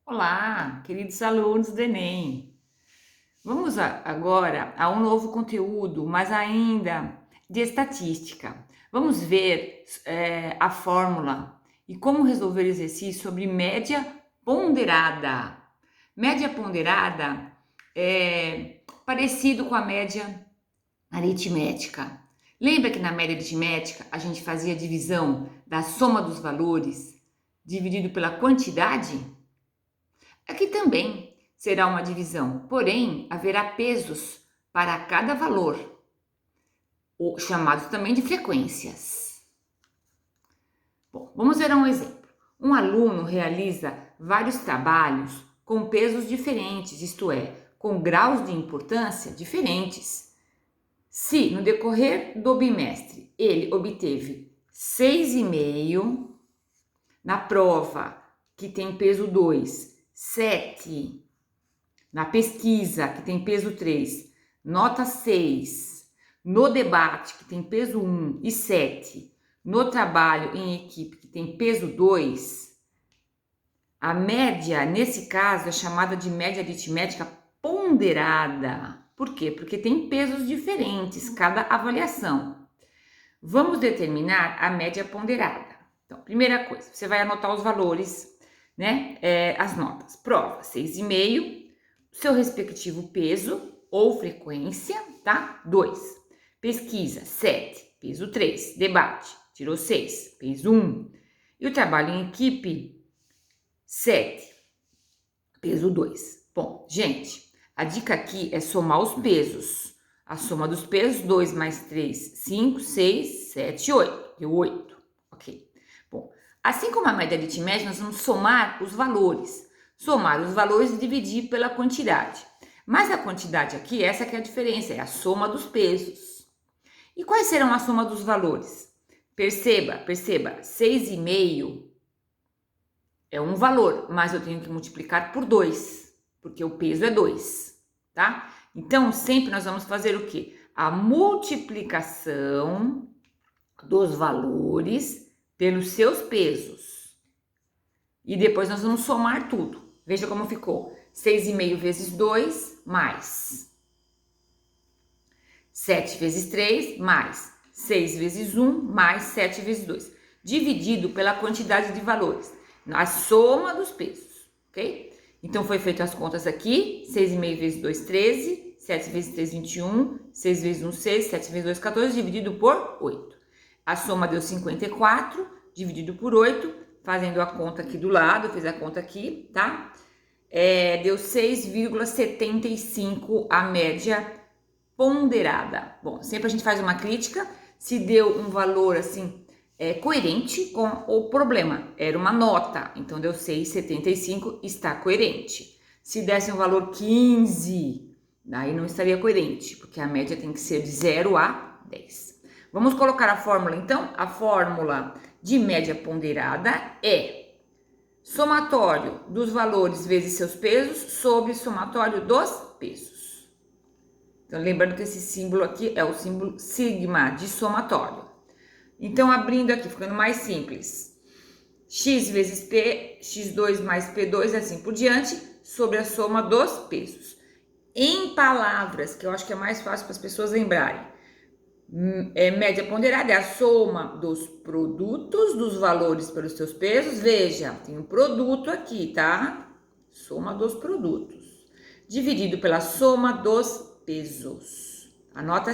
Olá, queridos alunos do Enem. Vamos agora a um novo conteúdo, mas ainda de estatística. Vamos ver a fórmula e como resolver exercício sobre média ponderada. Média ponderada é parecido com a média aritmética. Lembra que na média aritmética a gente fazia a divisão da soma dos valores dividido pela quantidade? Aqui também será uma divisão, porém haverá pesos para cada valor, chamados também de frequências. Bom, vamos ver um exemplo. Um aluno realiza vários trabalhos com pesos diferentes, isto é, com graus de importância diferentes. Se no decorrer do bimestre ele obteve 6,5, na prova que tem peso 2, 7, na pesquisa, que tem peso 3, nota 6, no debate, que tem peso 1 e 7, no trabalho em equipe, que tem peso 2, a média, nesse caso, é chamada de média aritmética ponderada. Por quê? Porque tem pesos diferentes, cada avaliação. Vamos determinar a média ponderada. Então, primeira coisa, você vai anotar os valores, né? As notas. Prova 6,5, seu respectivo peso ou frequência, tá? 2. Pesquisa 7, peso 3. Debate, tirou 6, peso 1. E o trabalho em equipe, 7, peso 2. Bom, gente, a dica aqui é somar os pesos. A soma dos pesos, 2 mais 3, 5, 6, 7, 8. Deu 8, ok. Bom, assim como a média aritmética, nós vamos somar os valores. Somar os valores e dividir pela quantidade. Mas a quantidade aqui, essa que é a diferença, é a soma dos pesos. E quais serão a soma dos valores? Perceba, 6,5 é um valor, mas eu tenho que multiplicar por 2, porque o peso é 2, tá? Então, sempre nós vamos fazer o quê? A multiplicação dos valores pelos seus pesos. E depois nós vamos somar tudo. Veja como ficou. 6,5 vezes 2, mais 7 vezes 3, mais 6 vezes 1, mais 7 vezes 2. Dividido pela quantidade de valores. A soma dos pesos, ok? Então, foi feito as contas aqui. 6,5 vezes 2, 13. 7 vezes 3, 21. 6 vezes 1, 6. 7 vezes 2, 14. Dividido por 8. A soma deu 54, dividido por 8. Fazendo a conta aqui do lado, eu fiz a conta aqui, tá? Deu 6,75 a média ponderada. Bom, sempre a gente faz uma crítica. Se deu um valor assim coerente com o problema, era uma nota, então deu 6,75, está coerente. Se desse um valor 15, daí não estaria coerente, porque a média tem que ser de 0 a 10. Vamos colocar a fórmula então? A fórmula de média ponderada é somatório dos valores vezes seus pesos sobre somatório dos pesos. Então, lembrando que esse símbolo aqui é o símbolo sigma de somatório. Então, abrindo aqui, ficando mais simples. X vezes P, X2 mais P2, assim por diante, sobre a soma dos pesos. Em palavras, que eu acho que é mais fácil para as pessoas lembrarem. Média ponderada é a soma dos produtos dos valores pelos seus pesos. Veja, tem um produto aqui, tá? Soma dos produtos. Dividido pela soma dos pesos. Anota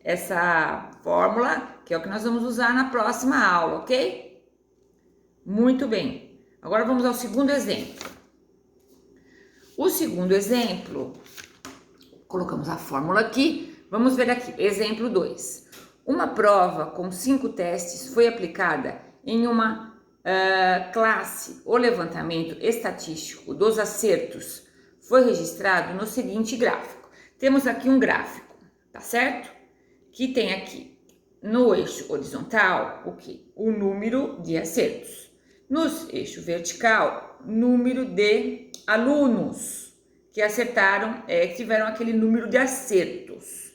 essa fórmula, que é o que nós vamos usar na próxima aula, ok? Muito bem. Agora vamos ao segundo exemplo. O segundo exemplo, colocamos a fórmula aqui. Vamos ver aqui, exemplo 2. Uma prova com 5 testes foi aplicada em uma classe. O levantamento estatístico dos acertos foi registrado no seguinte gráfico. Temos aqui um gráfico, tá certo? Que tem aqui no eixo horizontal o que? O número de acertos. No eixo vertical, número de alunos que acertaram, tiveram aquele número de acertos.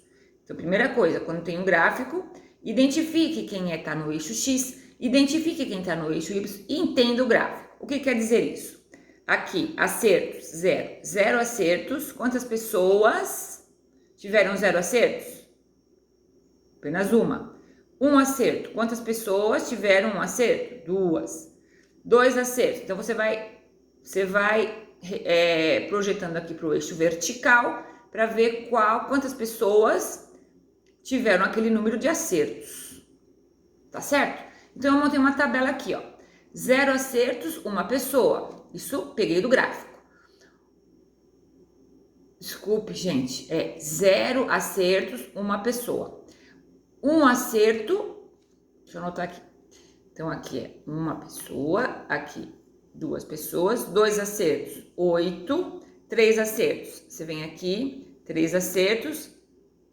Então, primeira coisa, quando tem um gráfico, identifique quem está no eixo X, identifique quem está no eixo Y e entenda o gráfico. O que quer dizer isso? Aqui, acertos, 0. 0 acertos. Quantas pessoas tiveram 0 acertos? Apenas uma. 1 acerto. Quantas pessoas tiveram 1 acerto? 2. 2 acertos. Então, você vai projetando aqui para o eixo vertical para ver quantas pessoas tiveram aquele número de acertos. Tá certo? Então, eu montei uma tabela aqui, ó. 0 acertos, 1 pessoa. Isso peguei do gráfico. Desculpe, gente. 0 acertos, 1 pessoa. 1 acerto, deixa eu anotar aqui. Então, aqui é 1 pessoa, aqui 2 pessoas, 2 acertos, 8, 3 acertos. Você vem aqui, 3 acertos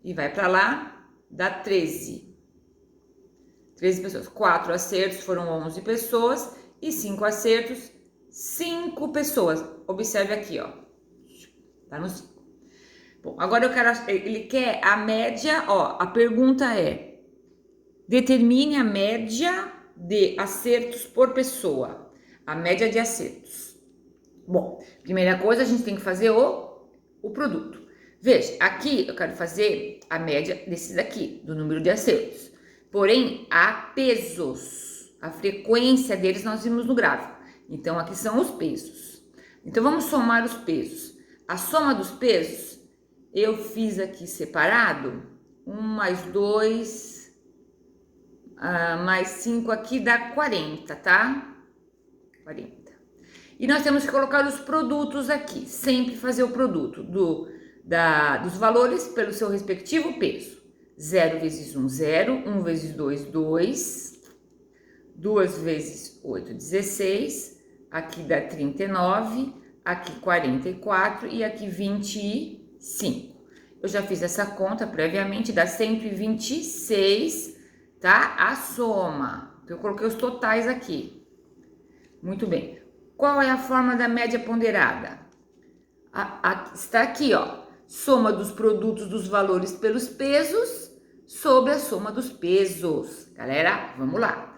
e vai para lá, dá 13. 13 pessoas. 4 acertos foram 11 pessoas e 5 acertos, 5 pessoas. Observe aqui, ó. Tá no 5. Bom, agora ele quer a média, ó, a pergunta é: determine a média de acertos por pessoa. A média de acertos. Bom, primeira coisa, a gente tem que fazer o produto. Veja, aqui eu quero fazer a média desses daqui, do número de acertos. Porém, há pesos. A frequência deles nós vimos no gráfico. Então, aqui são os pesos. Então, vamos somar os pesos. A soma dos pesos, eu fiz aqui separado. 1 mais 2, mais 5 aqui dá 40, tá? 40. E nós temos que colocar os produtos aqui. Sempre fazer o produto dos valores pelo seu respectivo peso. 0 vezes 1, 0. 1 vezes 2, 2. 2 vezes 8, 16. Aqui dá 39. Aqui 44 e aqui 25. Eu já fiz essa conta previamente, dá 126, tá? A soma. Então, eu coloquei os totais aqui. Muito bem. Qual é a forma da média ponderada? Está aqui, ó. Soma dos produtos dos valores pelos pesos sobre a soma dos pesos. Galera, vamos lá.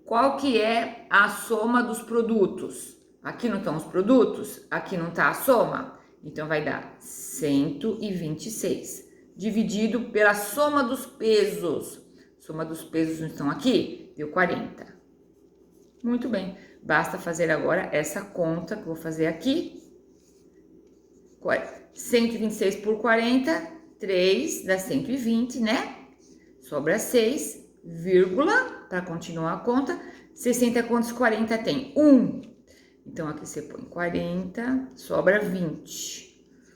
Qual que é a soma dos produtos? Aqui não estão os produtos, aqui não está a soma. Então, vai dar 126, dividido pela soma dos pesos. Soma dos pesos não estão aqui, deu 40. Muito bem, basta fazer agora essa conta que eu vou fazer aqui. 126 por 40, 3 dá 120, né? Sobra 6, vírgula, para continuar a conta. 60 quantos 40 tem? 1. Então, aqui você põe 40, sobra 20.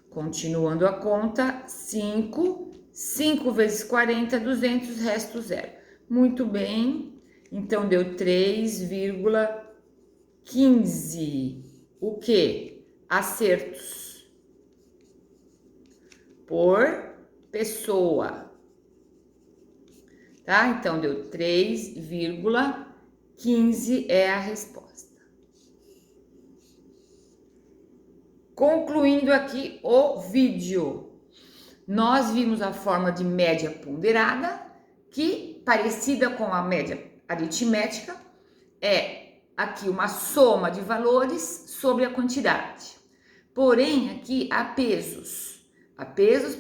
Continuando a conta, 5. 5 vezes 40, 200, resto 0. Muito bem. Então, deu 3,15. O quê? Acertos por pessoa. Tá? Então, deu 3,15 é a resposta. Concluindo aqui o vídeo, nós vimos a forma de média ponderada, que, parecida com a média aritmética, é aqui uma soma de valores sobre a quantidade. Porém, aqui há pesos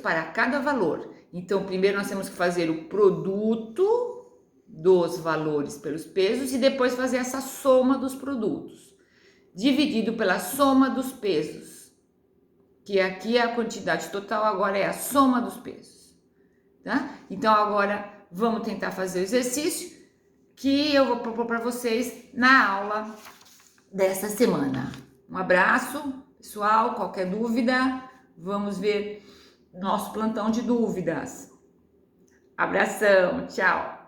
para cada valor. Então, primeiro nós temos que fazer o produto dos valores pelos pesos e depois fazer essa soma dos produtos, dividido pela soma dos pesos. Que aqui é a quantidade total, agora é a soma dos pesos, tá? Então, agora vamos tentar fazer o exercício que eu vou propor para vocês na aula dessa semana. Um abraço, pessoal. Qualquer dúvida, vamos ver nosso plantão de dúvidas. Abração, tchau!